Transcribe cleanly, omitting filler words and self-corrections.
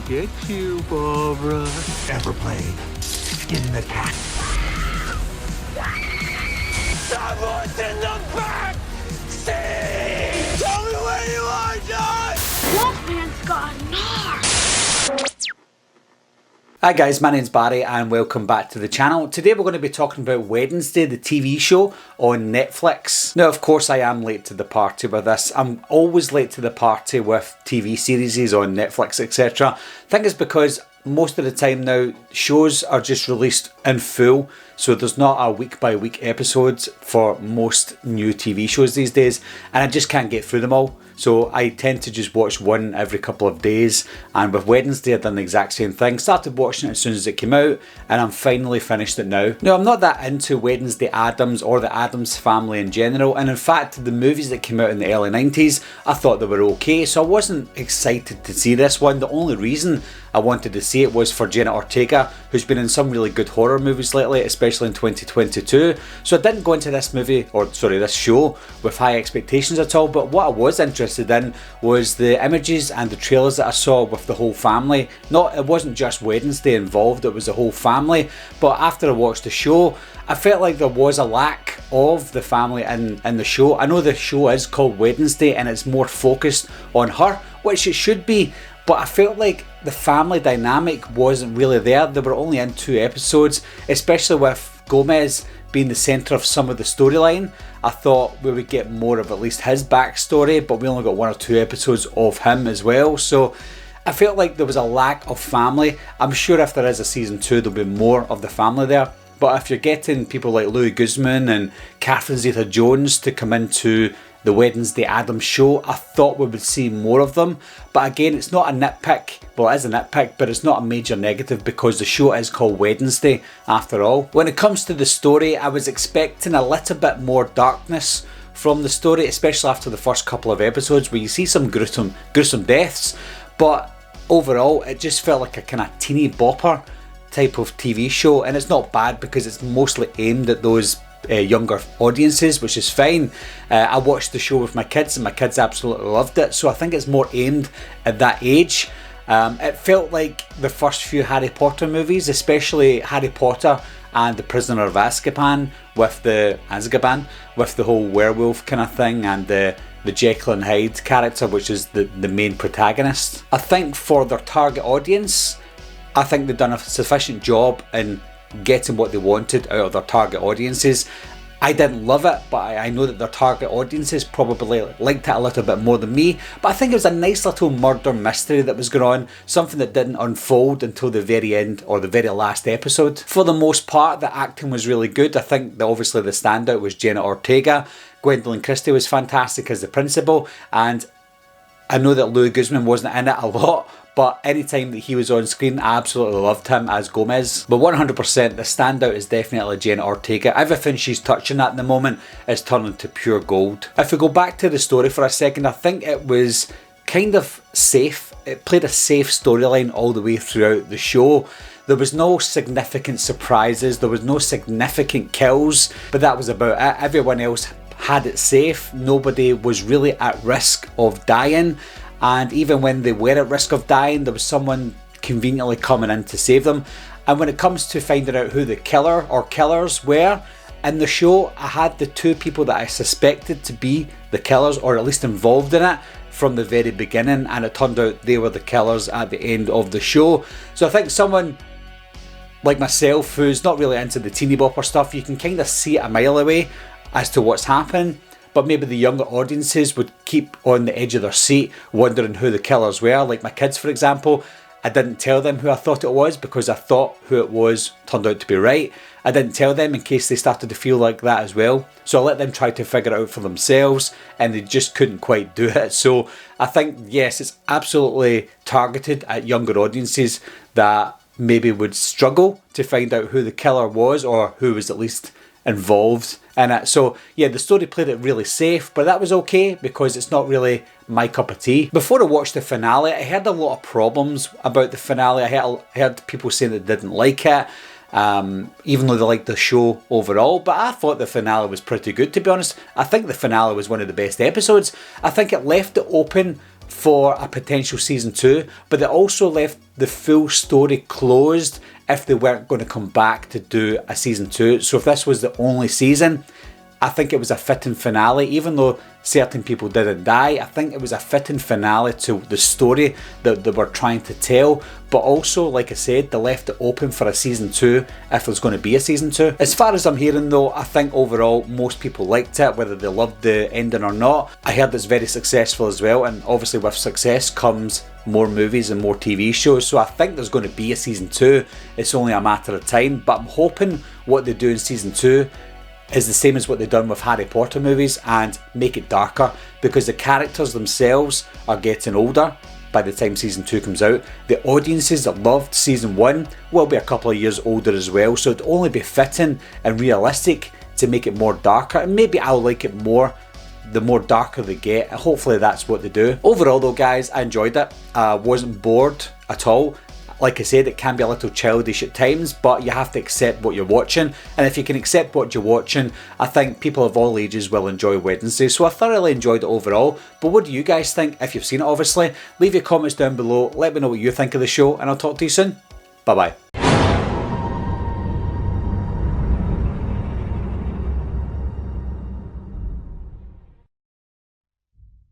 to get you, Barbara. Ever played Skin the Cat? Someone's in the back seat! Tell me where you are, John! Wolfman's got Nards! Hi guys, my name's Barry and welcome back to the channel. Today we're going to be talking about Wednesday, the TV show on Netflix. Now of course I am late to the party with this. I'm always late to the party with TV series on Netflix, etc. I think it's because most of the time now shows are just released in full, so there's not a week by week episodes for most new TV shows these days, and I just can't get through them all. So I tend to just watch one every couple of days, and with Wednesday I've done the exact same thing. Started watching it as soon as it came out and I'm finally finished it now. Now I'm not that into Wednesday Addams or the Addams family in general, and in fact the movies that came out in the early 90s I thought they were okay, so I wasn't excited to see this one. The only reason I wanted to see it was for Jenna Ortega, who's been in some really good horror movies lately, especially in 2022. So I didn't go into this this show with high expectations at all, but what I was interested in was the images and the trailers that I saw with the whole family. It wasn't just Wednesday involved, it was the whole family, but after I watched the show, I felt like there was a lack of the family in the show. I know the show is called Wednesday and it's more focused on her, which it should be, but I felt like the family dynamic wasn't really there. They were only in 2 episodes, especially with Gomez being the centre of some of the storyline. I thought we would get more of at least his backstory, but we only got 1 or 2 episodes of him as well. So I felt like there was a lack of family. I'm sure if there is a season 2 there'll be more of the family there. But if you're getting people like Louis Guzman and Catherine Zeta-Jones to come into the Wednesday Addams show, I thought we would see more of them. But again, it's not a nitpick. Well, it is a nitpick, but it's not a major negative because the show is called Wednesday after all. When it comes to the story, I was expecting a little bit more darkness from the story, especially after the first couple of episodes where you see some gruesome deaths. But overall, it just felt like a kind of teeny bopper type of TV show, and it's not bad because it's mostly aimed at those younger audiences, which is fine. I watched the show with my kids and my kids absolutely loved it, so I think it's more aimed at that age. It felt like the first few Harry Potter movies, especially Harry Potter and the Prisoner of Azkaban with the whole werewolf kind of thing, and the Jekyll and Hyde character, which is the main protagonist. I think for their target audience, I think they've done a sufficient job in getting what they wanted out of their target audiences. I didn't love it, but I know that their target audiences probably liked it a little bit more than me. But I think it was a nice little murder mystery that was going on, something that didn't unfold until the very end or the very last episode. For the most part, the acting was really good. I think that obviously the standout was Jenna Ortega. Gwendolyn Christie was fantastic as the principal, and I know that Louis Guzman wasn't in it a lot, but anytime that he was on screen, I absolutely loved him as Gomez. But 100% the standout is definitely Jenna Ortega. Everything she's touching at the moment is turning to pure gold. If we go back to the story for a second, I think it was kind of safe. It played a safe storyline all the way throughout the show. There was no significant surprises, there was no significant kills, but that was about it. Everyone else had it safe. Nobody was really at risk of dying. And even when they were at risk of dying, there was someone conveniently coming in to save them. And when it comes to finding out who the killer or killers were in the show, I had the 2 people that I suspected to be the killers, or at least involved in it, from the very beginning, and it turned out they were the killers at the end of the show. So I think someone like myself, who's not really into the teeny bopper stuff, you can kind of see it a mile away as to what's happening. But maybe the younger audiences would keep on the edge of their seat wondering who the killers were. Like my kids, for example, I didn't tell them who I thought it was because I thought who it was turned out to be right. I didn't tell them in case they started to feel like that as well. So I let them try to figure it out for themselves, and they just couldn't quite do it. So I think, yes, it's absolutely targeted at younger audiences that maybe would struggle to find out who the killer was, or who was at least involved in it. So yeah, the story played it really safe, but that was okay because it's not really my cup of tea. Before I watched the finale, I heard a lot of problems about the finale. I heard people saying they didn't like it, even though they liked the show overall, but I thought the finale was pretty good, to be honest. I think the finale was one of the best episodes. I think it left it open for a potential season 2, but it also left the full story closed if they weren't going to come back to do a season 2. So if this was the only season, I think it was a fitting finale. Even though certain people didn't die, I think it was a fitting finale to the story that they were trying to tell. But also, like I said, they left it open for a season 2 if there's going to be a season 2. As far as I'm hearing though, I think overall most people liked it, whether they loved the ending or not. I heard it's very successful as well, and obviously with success comes more movies and more TV shows, so I think there's going to be a season 2. It's only a matter of time, but I'm hoping what they do in season 2 is the same as what they've done with Harry Potter movies and make it darker, because the characters themselves are getting older by the time season 2 comes out. The audiences that loved season 1 will be a couple of years older as well, so it'd only be fitting and realistic to make it more darker, and maybe I'll like it more the more darker they get. Hopefully that's what they do. Overall though guys, I enjoyed it. I wasn't bored at all. Like I said, it can be a little childish at times, but you have to accept what you're watching. And if you can accept what you're watching, I think people of all ages will enjoy Wednesday. So I thoroughly enjoyed it overall. But what do you guys think? If you've seen it obviously, leave your comments down below. Let me know what you think of the show, and I'll talk to you soon. Bye bye.